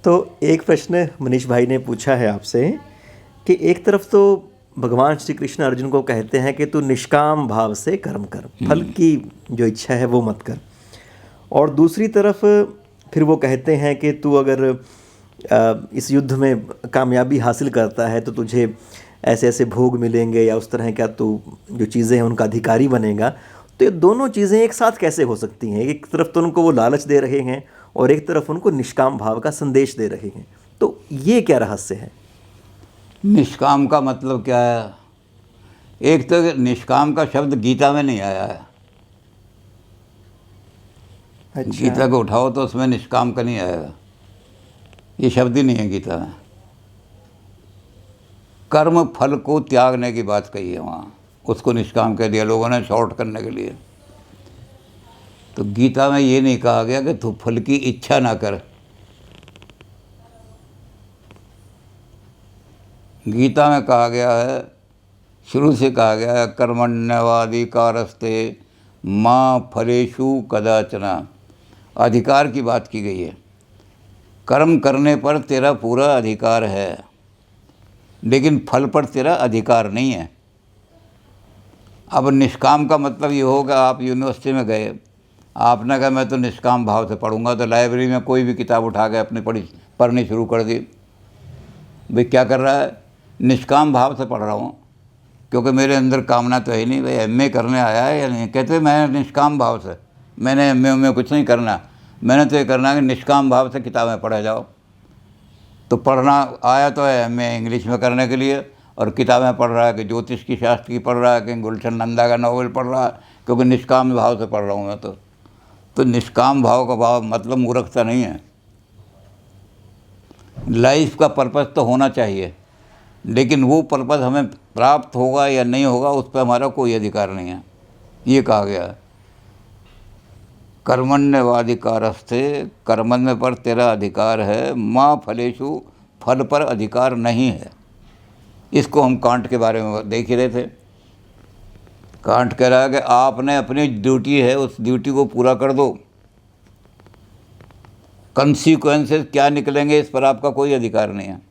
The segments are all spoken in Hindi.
तो एक प्रश्न मनीष भाई ने पूछा है आपसे कि एक तरफ तो भगवान श्री कृष्ण अर्जुन को कहते हैं कि तू निष्काम भाव से कर्म कर, फल की जो इच्छा है वो मत कर, और दूसरी तरफ फिर वो कहते हैं कि तू अगर इस युद्ध में कामयाबी हासिल करता है तो तुझे ऐसे ऐसे भोग मिलेंगे या उस तरह का तू जो चीज़ें हैं उनका अधिकारी बनेगा। तो ये दोनों चीज़ें एक साथ कैसे हो सकती हैं? एक तरफ तो उनको वो लालच दे रहे हैं और एक तरफ उनको निष्काम भाव का संदेश दे रहे हैं, तो ये क्या रहस्य है? निष्काम का मतलब क्या है? एक तो निष्काम का शब्द गीता में नहीं आया है। अच्छा। गीता को उठाओ तो उसमें निष्काम का नहीं आएगा, ये शब्द ही नहीं है गीता में। कर्म फल को त्यागने की बात कही है वहाँ, उसको निष्काम कह दिया लोगों ने शॉर्ट करने के लिए। तो गीता में ये नहीं कहा गया कि तू फल की इच्छा ना कर। गीता में कहा गया है, शुरू से कहा गया है, कर्मण्यवाधिकारस्ते माँ फलेषु कदाचना। अधिकार की बात की गई है। कर्म करने पर तेरा पूरा अधिकार है, लेकिन फल पर तेरा अधिकार नहीं है। अब निष्काम का मतलब ये होगा, आप यूनिवर्सिटी में गए, आपने कहा मैं तो निष्काम भाव से पढ़ूंगा, तो लाइब्रेरी में कोई भी किताब उठा के अपने पढ़नी शुरू कर दी। भाई क्या कर रहा है? निष्काम भाव से पढ़ रहा हूँ, क्योंकि मेरे अंदर कामना तो है नहीं। भाई एमए करने आया है या नहीं? कहते मैं निष्काम भाव से, मैंने एमए में कुछ नहीं करना, मैंने तो ये करना है कि निष्काम भाव से किताबें पढ़े जाओ। तो पढ़ना आया तो है एमए इंग्लिश में करने के लिए, और किताबें पढ़ रहा है कि ज्योतिष की शास्त्र की पढ़ रहा है कि गुलशन नंदा का नॉवल पढ़ रहा है, क्योंकि निष्काम भाव से पढ़ रहा हूँ मैं। तो निष्काम भाव का भाव मतलब मूर्खता नहीं है। लाइफ का पर्पस तो होना चाहिए, लेकिन वो पर्पस हमें प्राप्त होगा या नहीं होगा उस पर हमारा कोई अधिकार नहीं है। ये कहा गया है, कर्मण्यवाधिकारस्ते, कर्मण्य पर तेरा अधिकार है, माँ फलेषु, फल पर अधिकार नहीं है। इसको हम कांट के बारे में देख ही रहे थे। कांट कह रहा है कि आपने अपनी ड्यूटी है, उस ड्यूटी को पूरा कर दो, कंसीक्वेंसेस क्या निकलेंगे इस पर आपका कोई अधिकार नहीं है।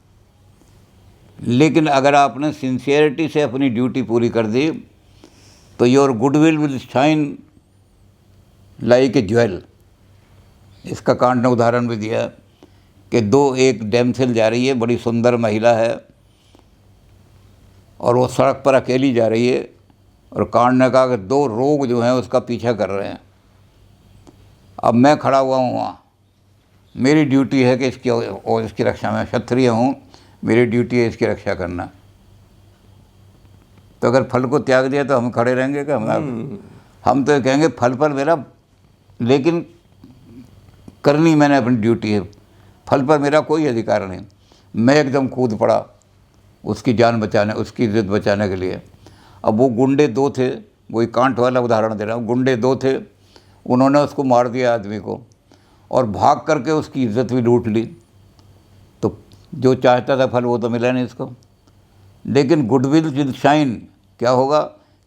लेकिन अगर आपने सिंसियरिटी से अपनी ड्यूटी पूरी कर दी तो your goodwill will shine like a jewel. इसका कांट ने उदाहरण भी दिया कि एक डैमसेल जा रही है, बड़ी सुंदर महिला है, और वो सड़क पर अकेली जा रही है, और कांट ने कहा कि 2 रोग जो हैं उसका पीछा कर रहे हैं। अब मैं खड़ा हुआ हूँ वहाँ, मेरी ड्यूटी है कि इसकी रक्षा में, क्षत्रिय हूँ, मेरी ड्यूटी है इसकी रक्षा करना। तो अगर फल को त्याग दिया तो हम खड़े रहेंगे क्या? हम तो कहेंगे फल पर मेरा, लेकिन करनी मैंने अपनी ड्यूटी है, फल पर मेरा कोई अधिकार नहीं। मैं एकदम कूद पड़ा उसकी जान बचाने, उसकी इज्जत बचाने के लिए। अब वो गुंडे 2 थे, वही कांट वाला उदाहरण दे रहा हूँ। गुंडे 2 थे, उन्होंने उसको मार दिया आदमी को, और भाग करके उसकी इज्जत भी लूट ली। तो जो चाहता था फल वो तो मिला नहीं इसको। लेकिन गुडविल विल शाइन, क्या होगा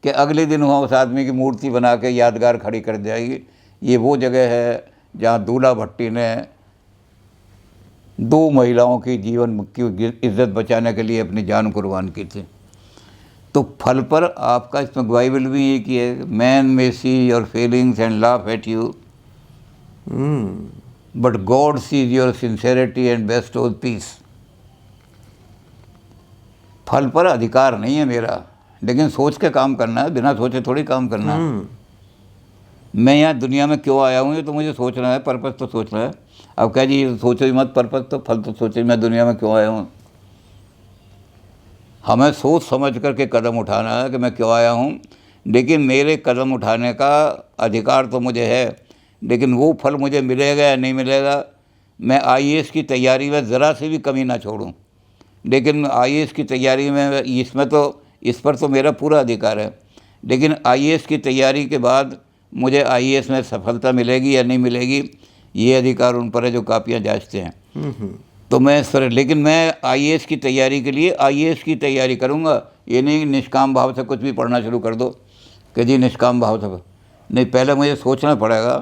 कि अगले दिन वहाँ उस आदमी की मूर्ति बना के यादगार खड़ी कर जाएगी। ये वो जगह है जहाँ दूल्हा भट्टी ने 2 महिलाओं की जीवन की इज्जत बचाने के लिए अपनी जान कुर्बान की थी। तो फल पर आपका, इसमें बाइबल भी ये कि है, man may see your feelings and laugh at you, but God sees your sincerity and best of peace. फल पर अधिकार नहीं है मेरा, लेकिन सोच के काम करना है, बिना सोचे थोड़ी काम करना है। मैं यहाँ दुनिया में क्यों आया हूँ ये तो मुझे सोचना है, पर्पस तो सोचना है। अब कह जी सोचो ही मत पर्पस, तो फल तो सोचो मैं दुनिया में क्यों आया हूँ। हमें सोच समझ करके कदम उठाना है कि मैं क्यों आया हूँ, लेकिन मेरे कदम उठाने का अधिकार तो मुझे है, लेकिन वो फल मुझे मिलेगा या नहीं मिलेगा। मैं आईएएस की तैयारी में ज़रा से भी कमी ना छोड़ूं, लेकिन आईएएस की तैयारी में इस पर तो मेरा पूरा अधिकार है। लेकिन आईएएस की तैयारी के बाद मुझे आईएएस में सफलता मिलेगी या नहीं मिलेगी, ये अधिकार उन पर है जो कापियाँ जांचते हैं। तो मैं लेकिन मैं आईएएस की तैयारी के लिए आईएएस की तैयारी करूँगा, ये नहीं निष्काम भाव से कुछ भी पढ़ना शुरू कर दो कि जी निष्काम भाव से नहीं। पहले मुझे सोचना पड़ेगा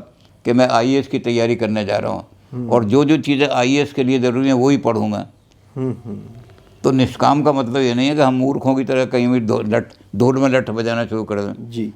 कि मैं आईएएस की तैयारी करने जा रहा हूँ, और जो जो चीज़ें आईएएस के लिए ज़रूरी हैं वही पढ़ूँ मैं। तो निष्काम का मतलब ये नहीं है कि हम मूर्खों की तरह कहीं भी ढोल में लठ बजाना शुरू कर दें। जी